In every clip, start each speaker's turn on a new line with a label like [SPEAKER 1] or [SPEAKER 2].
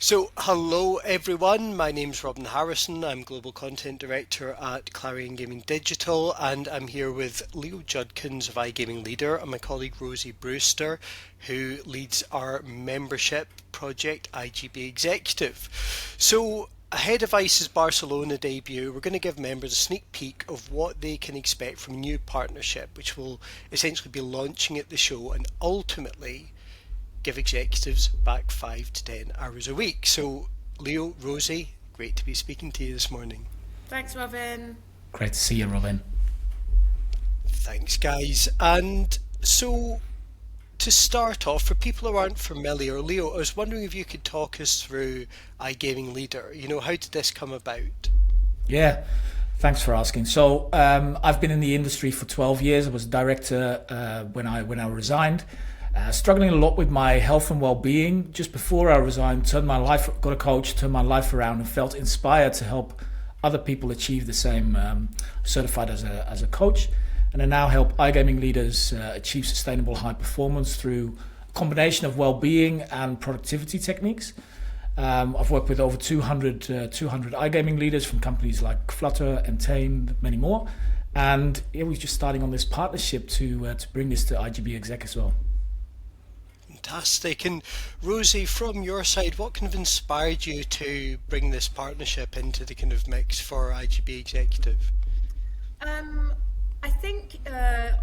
[SPEAKER 1] So, hello everyone. My name's Robin Harrison. I'm Global Content Director at Clarion Gaming Digital, and I'm here with Leo Judkins of iGaming Leader and my colleague Rosie Brewster, who leads our membership project iGB Executive. So, ahead of ICE's Barcelona debut, we're going to give members a sneak peek of what they can expect from a new partnership, which will essentially be launching at the show and ultimately give executives back 5 to 10 hours a week. So, Leo, Rosie, great to be speaking to you this morning.
[SPEAKER 2] Thanks, Robin.
[SPEAKER 3] Great to see you, Robin.
[SPEAKER 1] Thanks, guys. And so, to start off, for people who aren't familiar, Leo, I was wondering if you could talk us through iGaming Leader. How did this come about?
[SPEAKER 3] Yeah, thanks for asking. So I've been in the industry for 12 years. I was a director when I resigned. Struggling a lot with my health and well-being. Just before I resigned, got a coach, turned my life around, and felt inspired to help other people achieve the same. Certified as a coach, and I now help iGaming leaders achieve sustainable high performance through a combination of well-being and productivity techniques. I've worked with over 200 iGaming leaders from companies like Flutter, Entain, many more, and yeah, we're just starting on this partnership to bring this to iGB Exec as well.
[SPEAKER 1] Fantastic. And Rosie, from your side, what kind of inspired you to bring this partnership into the kind of mix for iGB Executive?
[SPEAKER 2] I think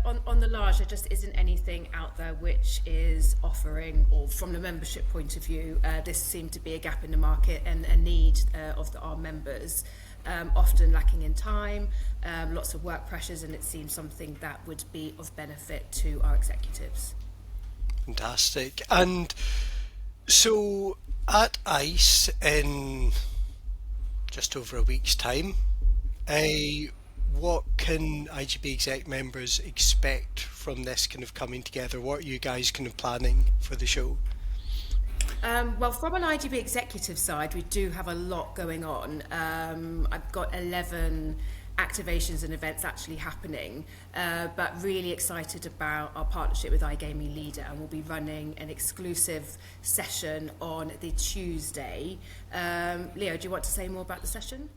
[SPEAKER 2] on the large, there just isn't anything out there which is offering, or from the membership point of view, this seemed to be a gap in the market and a need of our members, often lacking in time, lots of work pressures, and it seemed something that would be of benefit to our executives.
[SPEAKER 1] Fantastic. And so at ICE in just over a week's time, what can IGB exec members expect from this kind of coming together? What are you guys kind of planning for the show?
[SPEAKER 2] Well, from an IGB executive side, we do have a lot going on. I've got 11 activations and events actually happening, but really excited about our partnership with iGaming Leader, and we'll be running an exclusive session on the Tuesday. Leo, do you want to say more about the session?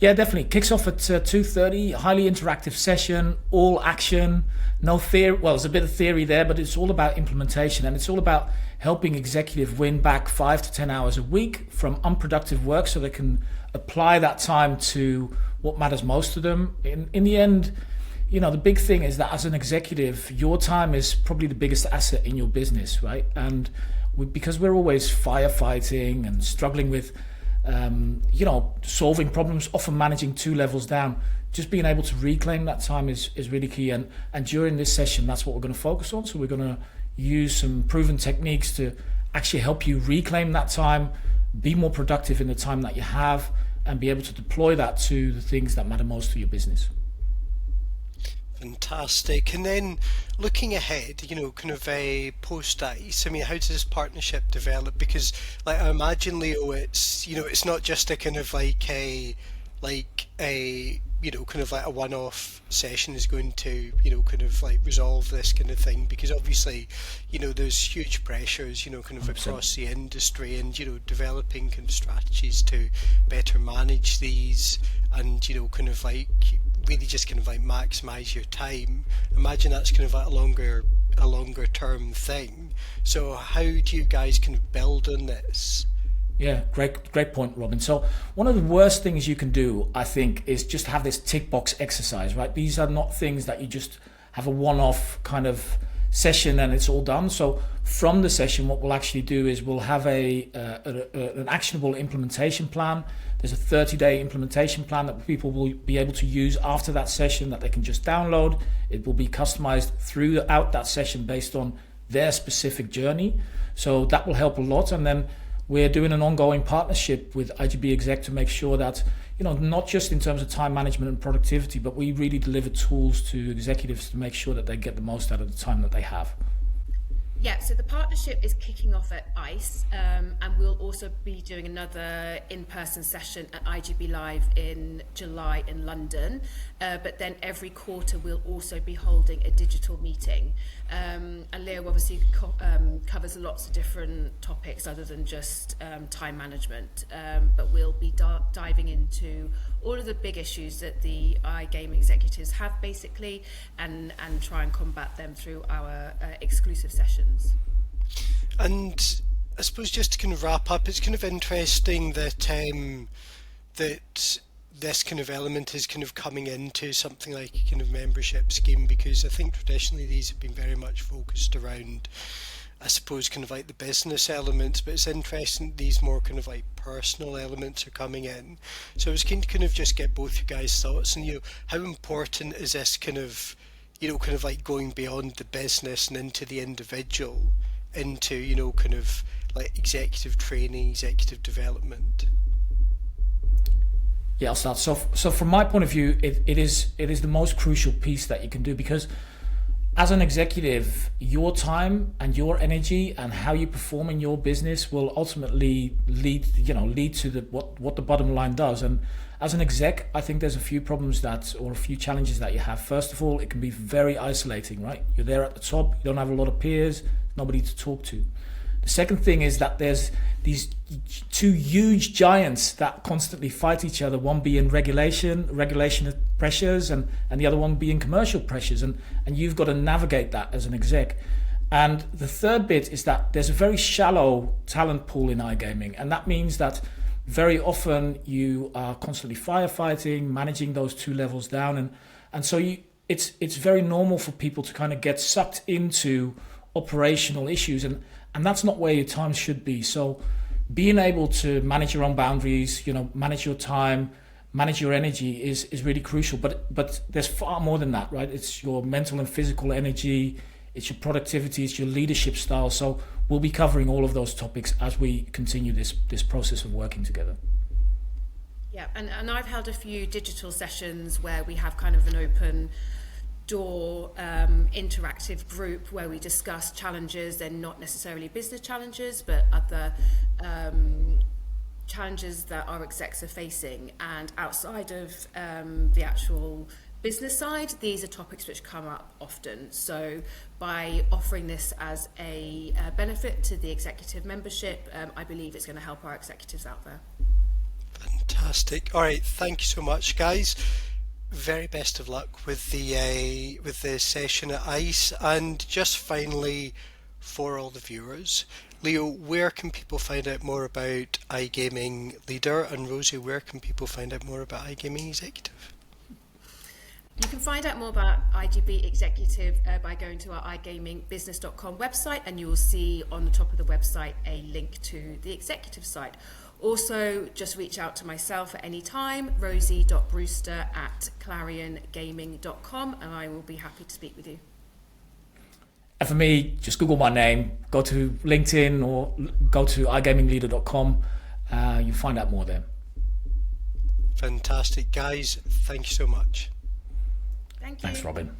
[SPEAKER 3] Yeah, definitely. Kicks off at 2:30. Highly interactive session, all action, no theory. Well, there's a bit of theory there, but it's all about implementation, and it's all about helping executive win back 5 to 10 hours a week from unproductive work, so they can apply that time to what matters most to them. In the end, the big thing is that as an executive, your time is probably the biggest asset in your business, right? And because we're always firefighting and struggling with solving problems, often managing 2 levels down, just being able to reclaim that time is really key. And during this session, that's what we're going to focus on. So we're going to use some proven techniques to actually help you reclaim that time, be more productive in the time that you have, and be able to deploy that to the things that matter most to your business.
[SPEAKER 1] Fantastic. And then looking ahead, kind of a post ICE, how does this partnership develop? Because I imagine, Leo, it's not just a kind of kind of like a one-off session is going to, kind of like resolve this kind of thing, because obviously, there's huge pressures, kind of
[SPEAKER 3] 100%.
[SPEAKER 1] across the industry, and, developing kind of strategies to better manage these and, kind of like really just kind of like maximize your time. Imagine that's kind of like a longer term thing. So how do you guys kind of build on this?
[SPEAKER 3] Yeah, great point, Robin. So one of the worst things you can do, I think, is just have this tick box exercise, right? These are not things that you just have a one-off kind of session and it's all done. So from the session, what we'll actually do is we'll have an actionable implementation plan. There's a 30-day implementation plan that people will be able to use after that session that they can just download. It will be customized throughout that session based on their specific journey. So that will help a lot. And then we're doing an ongoing partnership with iGB Exec to make sure that, not just in terms of time management and productivity, but we really deliver tools to executives to make sure that they get the most out of the time that they have.
[SPEAKER 2] Yeah, so the partnership is kicking off at ICE, and we'll also be doing another in-person session at iGB Live in July in London. But then every quarter we'll also be holding a digital meeting. And Leo obviously covers lots of different topics other than just time management. But we'll be diving into all of the big issues that the iGaming executives have basically, and try and combat them through our exclusive sessions.
[SPEAKER 1] And I suppose just to kind of wrap up, it's kind of interesting that that this kind of element is kind of coming into something like a kind of membership scheme, because I think traditionally these have been very much focused around, I suppose, kind of like the business elements, but it's interesting these more kind of like personal elements are coming in. So I was keen to kind of just get both you guys' thoughts and, how important is this kind of, kind of like going beyond the business and into the individual, into, kind of like executive training, executive development?
[SPEAKER 3] Yeah, I'll start. So from my point of view, it is the most crucial piece that you can do, because as an executive, your time and your energy and how you perform in your business will ultimately lead to what the bottom line does. And as an exec, I think there's a few problems or a few challenges that you have. First of all, it can be very isolating, right? You're there at the top, you don't have a lot of peers, nobody to talk to. The second thing is that there's these two huge giants that constantly fight each other, one being regulation pressures, and the other one being commercial pressures, and you've got to navigate that as an exec. And the third bit is that there's a very shallow talent pool in iGaming, and that means that very often you are constantly firefighting, managing those two levels down, and so it's very normal for people to kind of get sucked into operational issues, and that's not where your time should be. So being able to manage your own boundaries, manage your time, manage your energy is really crucial. But there's far more than that, right? It's your mental and physical energy, it's your productivity, it's your leadership style. So we'll be covering all of those topics as we continue this process of working together.
[SPEAKER 2] Yeah, and I've held a few digital sessions where we have kind of an open door interactive group where we discuss challenges. They're not necessarily business challenges, but other challenges that our execs are facing. And outside of the actual business side, these are topics which come up often. So by offering this as a benefit to the executive membership, I believe it's going to help our executives out there.
[SPEAKER 1] Fantastic. All right, thank you so much, guys. Very best of luck with the session at ICE. And just finally, for all the viewers, Leo, where can people find out more about iGaming Leader? And Rosie, where can people find out more about iGaming Executive?
[SPEAKER 2] You can find out more about iGB Executive by going to our igamingbusiness.com website, and you will see on the top of the website a link to the executive site. Also, just reach out to myself at any time, rosie.brewster@clariongaming.com, and I will be happy to speak with you.
[SPEAKER 3] And for me, just Google my name, go to LinkedIn or go to igamingleader.com. You'll find out more there.
[SPEAKER 1] Fantastic, guys. Thank you so much.
[SPEAKER 2] Thank you.
[SPEAKER 3] Thanks, Robin.